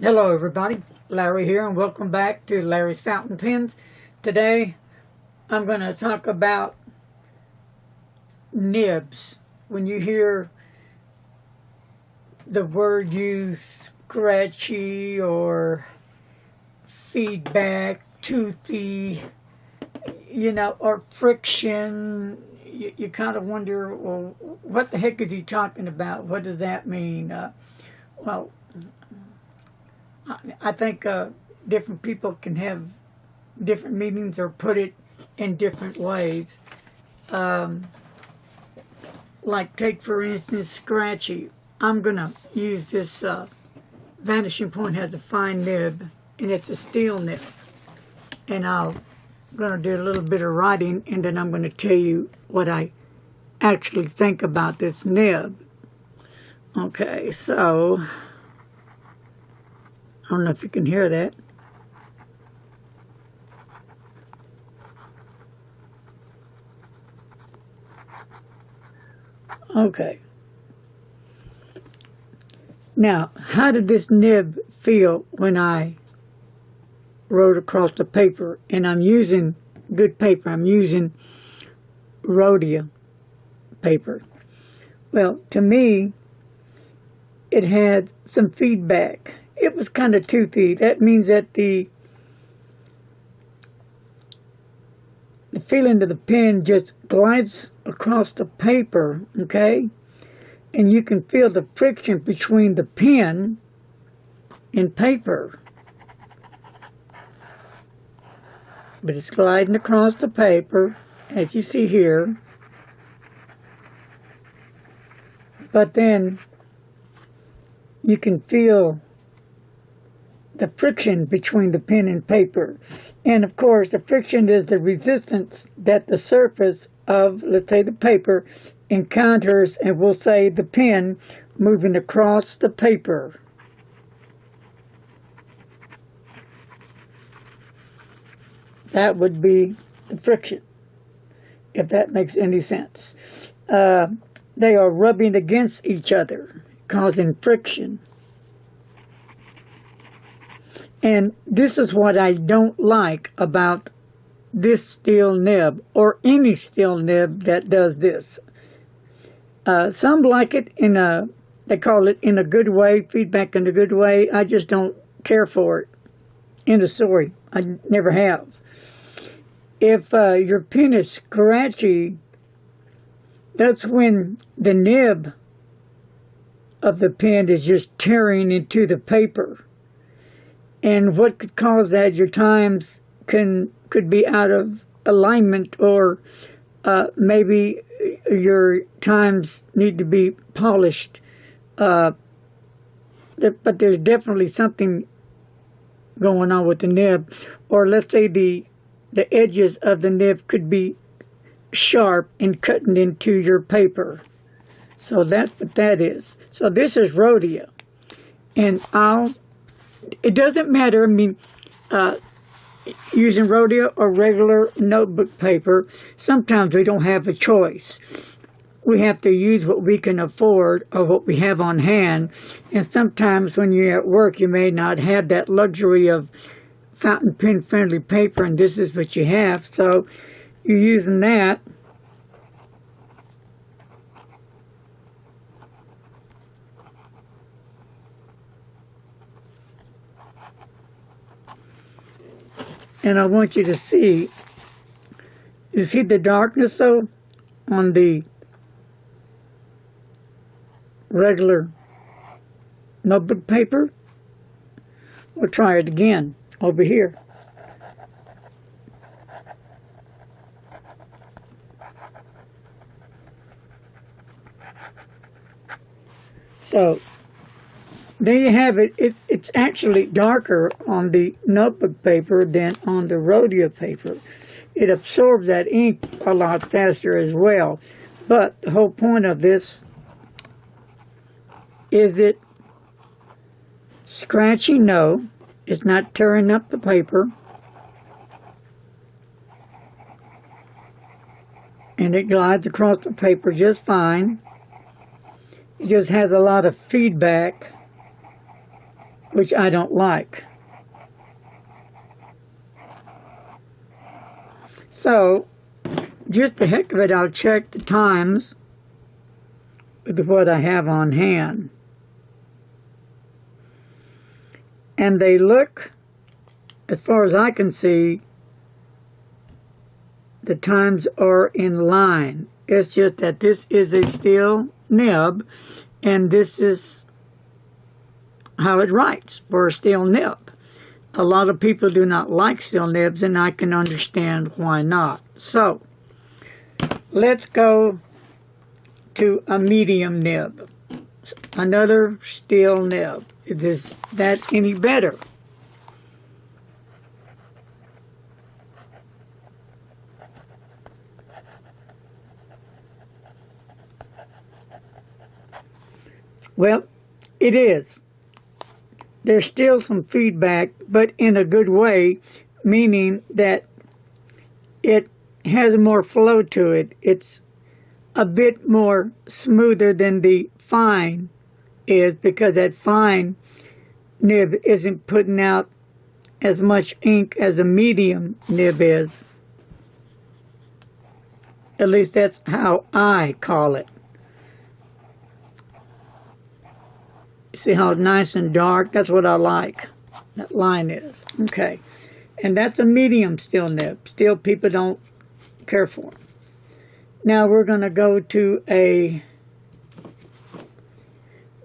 Hello everybody, Larry here and welcome back to Larry's Fountain Pens. Today I'm going to talk about nibs. When you hear the word used, scratchy or feedback, toothy, or friction, you kind of wonder, well, what the heck is he talking about? What does that mean? Well, I think different people can have different meanings or put it in different ways. Like take for instance scratchy. I'm gonna use this vanishing point has a fine nib and it's a steel nib, and I'm gonna do a little bit of writing and then I'm gonna tell you what I actually think about this nib. Okay, so I don't know if you can hear that. Okay. Now, how did this nib feel when I wrote across the paper? And I'm using good paper. I'm using Rhodia paper. Well, to me, it had some feedback. It was kind of toothy. That means that the feeling of the pen just glides across the paper, okay? And you can feel the friction between the pen and paper. But it's gliding across the paper, as you see here. But then you can feel the friction between the pen and paper. And of course, the friction is the resistance that the surface of, let's say, the paper encounters, and we'll say the pen moving across the paper. That would be the friction, if that makes any sense. They are rubbing against each other, causing friction. And this is what I don't like about this steel nib, or any steel nib that does this. Some like it they call it in a good way, feedback in a good way. I just don't care for it. End of story. I never have. If your pen is scratchy, that's when the nib of the pen is just tearing into the paper. And what could cause that, your times could be out of alignment, or maybe your times need to be polished. But there's definitely something going on with the nib. Or let's say the edges of the nib could be sharp and cutting into your paper. So that's what that is. So this is Rhodia. And it doesn't matter, using Rhodia or regular notebook paper, sometimes we don't have a choice. We have to use what we can afford or what we have on hand. And sometimes when you're at work, you may not have that luxury of fountain pen friendly paper, and this is what you have. So you're using that. And I want you to see, you see the darkness though on the regular notebook paper? We'll try it again over here. So there you have it. It's actually darker on the notebook paper than on the Rhodia paper. It absorbs that ink a lot faster as well. But the whole point of this is it scratchy? No, it's not tearing up the paper. And it glides across the paper just fine. It just has a lot of feedback which I don't like. So, just the heck of it, I'll check the times with what I have on hand. And they look, as far as I can see, the times are in line. It's just that this is a steel nib, and this is how it writes for a steel nib. A lot of people do not like steel nibs, and I can understand why not. So, let's go to a medium nib. Another steel nib. Is that any better? Well, it is. There's still some feedback, but in a good way, meaning that it has more flow to it. It's a bit more smoother than the fine is, because that fine nib isn't putting out as much ink as the medium nib is. At least that's how I call it. See how nice and dark? That's what I like. That line is. Okay. And that's a medium steel nib. Still, people don't care for them. Now we're going to go to a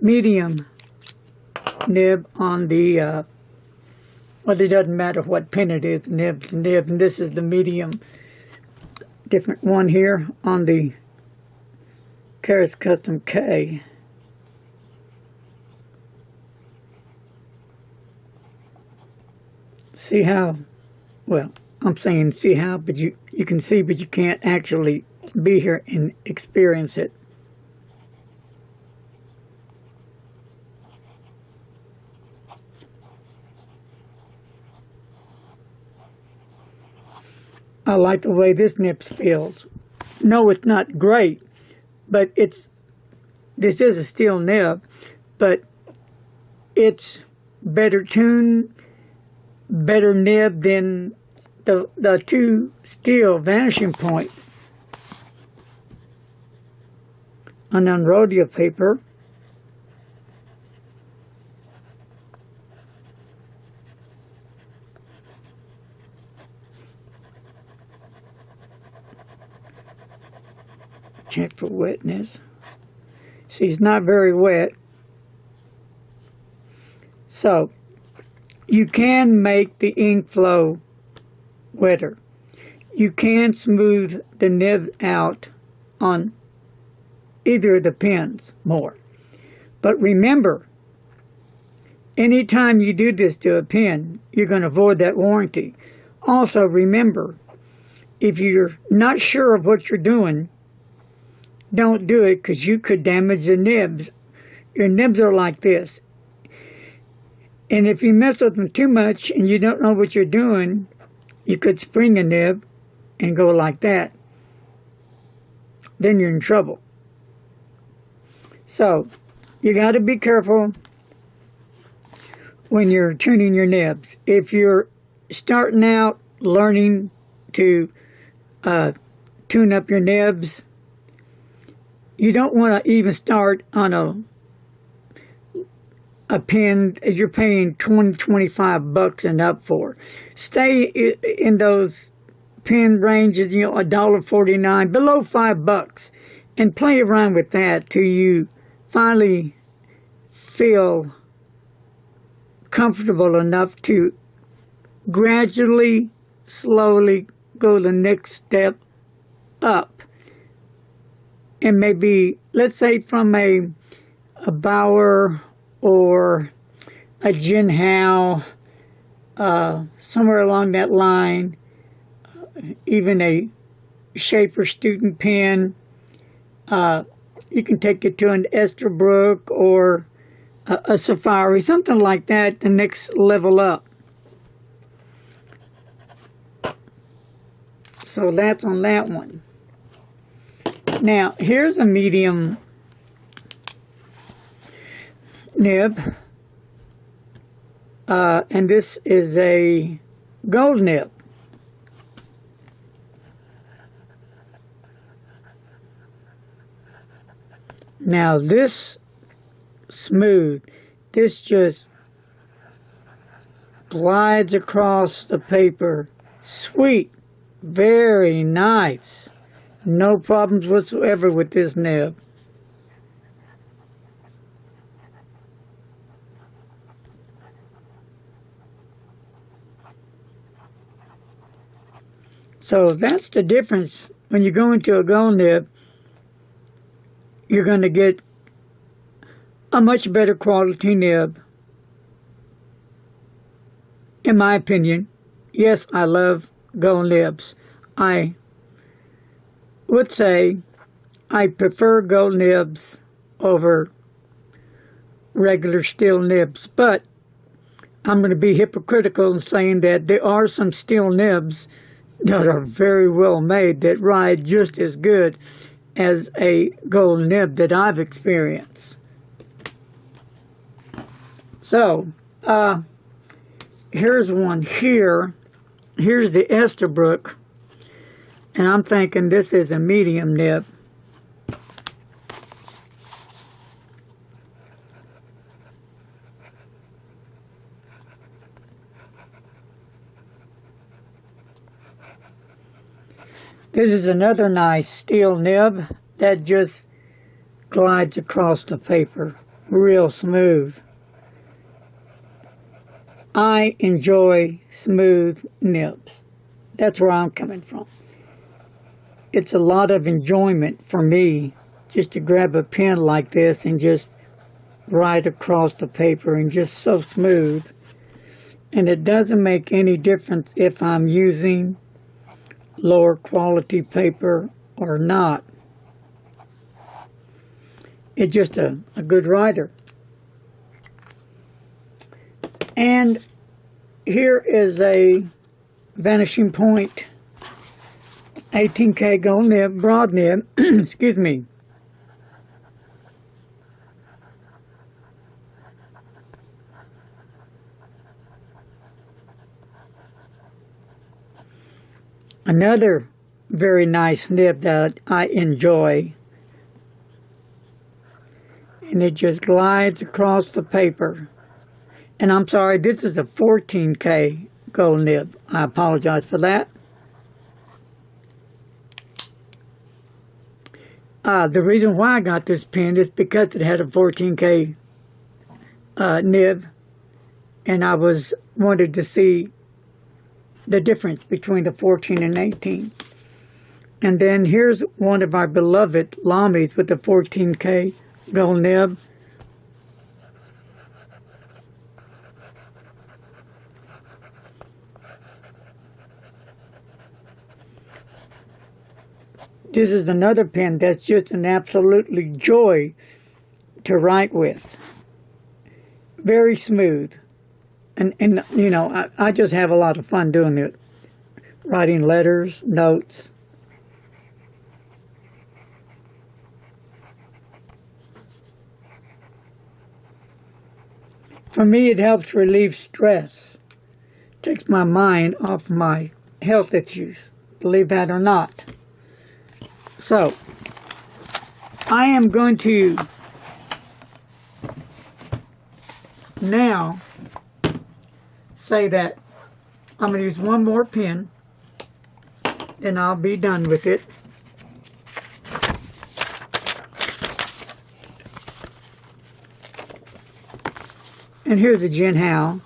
medium nib on the, well, it doesn't matter what pin it is, nib's a nib, and this is the medium, different one here on the Karas Custom K. See how, well, I'm saying see how, but you can see, but you can't actually be here and experience it. I like the way this nib feels. No, it's not great, but this is a steel nib, but it's better tuned, better nib than the two steel vanishing points on rhodia paper. Check for wetness. See, it's not very wet. So, you can make the ink flow wetter. You can smooth the nib out on either of the pens more. But remember, anytime you do this to a pen, you're going to void that warranty. Also, remember, if you're not sure of what you're doing, don't do it, because you could damage the nibs. Your nibs are like this. And if you mess with them too much and you don't know what you're doing, you could spring a nib and go like that. Then you're in trouble. So, you got to be careful when you're tuning your nibs. If you're starting out learning to tune up your nibs, you don't want to even start on a pen you're paying $20-25 and up for. Stay in those pen ranges, you know, $1.49, below $5, and play around with that till you finally feel comfortable enough to gradually, slowly go the next step up. And maybe, let's say from a Bauer or a Jinhao, somewhere along that line, even a Schaefer student pen. You can take it to an Esterbrook or a Safari, something like that, the next level up. So that's on that one. Now, here's a medium nib. And this is a gold nib. Now this smooth, this just glides across the paper. Sweet, very nice. No problems whatsoever with this nib. So that's the difference. When you go into a gold nib, you're going to get a much better quality nib. In my opinion, yes, I love gold nibs. I would say I prefer gold nibs over regular steel nibs, but I'm going to be hypocritical in saying that there are some steel nibs that are very well made that ride just as good as a gold nib that I've experienced. So, here's one here. Here's the Esterbrook, and I'm thinking this is a medium nib. This is another nice steel nib that just glides across the paper real smooth. I enjoy smooth nibs. That's where I'm coming from. It's a lot of enjoyment for me just to grab a pen like this and just ride across the paper, and just so smooth. And it doesn't make any difference if I'm using lower quality paper or not. It's just a good rider. And here is a Vanishing Point 18K gold nib, broad nib, excuse me. Another very nice nib that I enjoy. And it just glides across the paper. And I'm sorry, this is a 14K gold nib. I apologize for that. The reason why I got this pen is because it had a 14K nib, and I wanted to see the difference between the 14 and 18. And then here's one of our beloved Lamis with the 14K gold nib. This is another pen that's just an absolutely joy to write with. Very smooth. And you know, I just have a lot of fun doing it. Writing letters, notes. For me, it helps relieve stress. Takes my mind off my health issues, believe that or not. So, I am going to now say that I'm going to use one more pen, then I'll be done with it. And here's the Jinhao.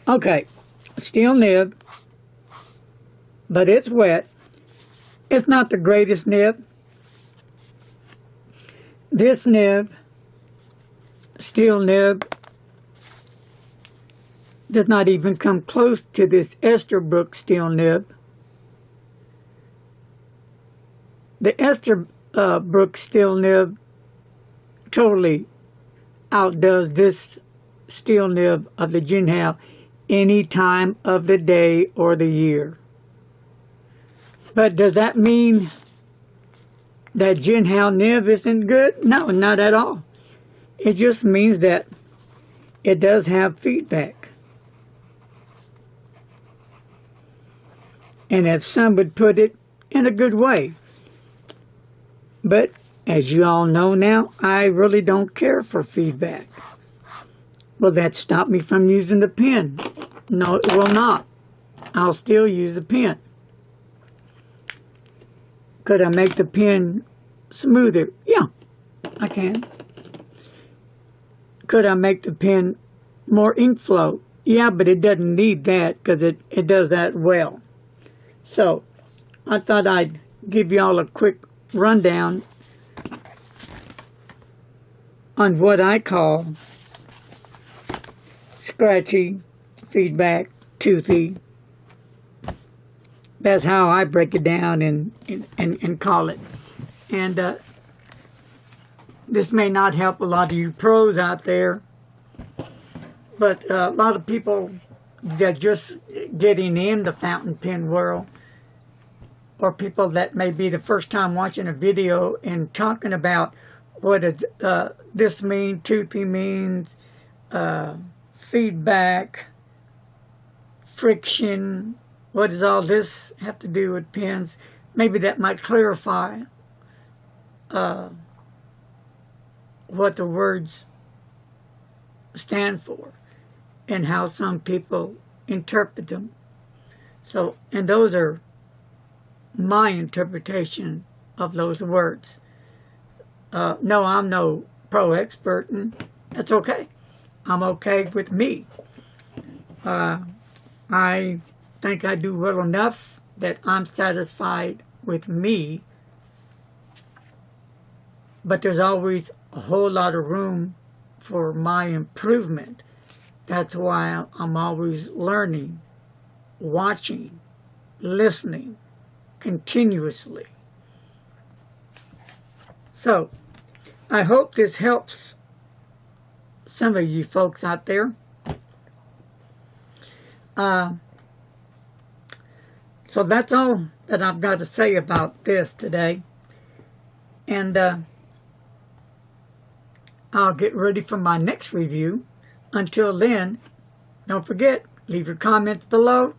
Okay, steel nib, but it's wet. It's not the greatest nib. This nib, steel nib, does not even come close to this Esterbrook steel nib. The Esterbrook steel nib totally outdoes this steel nib of the Jinhao any time of the day or the year. But does that mean that Jinhao Nib isn't good? No, not at all. It just means that it does have feedback. And if some would put it in a good way. But as you all know now, I really don't care for feedback. Will that stop me from using the pen? No, it will not. I'll still use the pen. Could I make the pen smoother? Yeah, I can. Could I make the pen more ink flow? Yeah, but it doesn't need that because it does that well. So, I thought I'd give you all a quick rundown on what I call scratchy, feedback, toothy. That's how I break it down and call it. And this may not help a lot of you pros out there, but a lot of people that are just getting in the fountain pen world, or people that may be the first time watching a video and talking about what does this mean, toothy means, feedback, friction, what does all this have to do with pens? Maybe that might clarify what the words stand for and how some people interpret them. So, and those are my interpretation of those words. No, I'm no pro expert, and that's okay. I'm okay with me. I think I do well enough that I'm satisfied with me, but there's always a whole lot of room for my improvement. That's why I'm always learning, watching, listening continuously. So, I hope this helps some of you folks out there. So that's all that I've got to say about this today. And I'll get ready for my next review. Until then, don't forget, leave your comments below.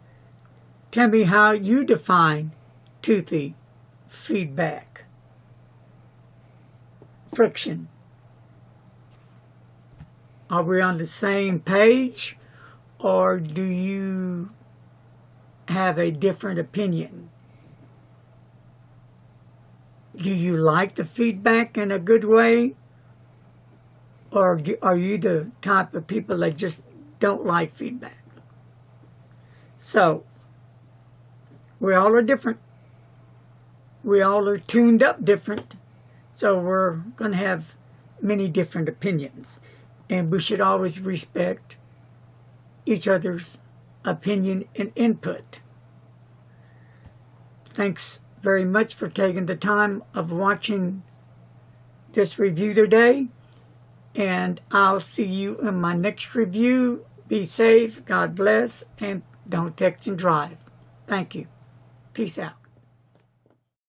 Tell me how you define toothy, feedback, friction. Are we on the same page, or do you have a different opinion? Do you like the feedback in a good way, or are you the type of people that just don't like feedback? So, we all are different. We all are tuned up different. So we're going to have many different opinions. And we should always respect each other's opinion and input. Thanks very much for taking the time of watching this review today. And I'll see you in my next review. Be safe, God bless, and don't text and drive. Thank you. Peace out.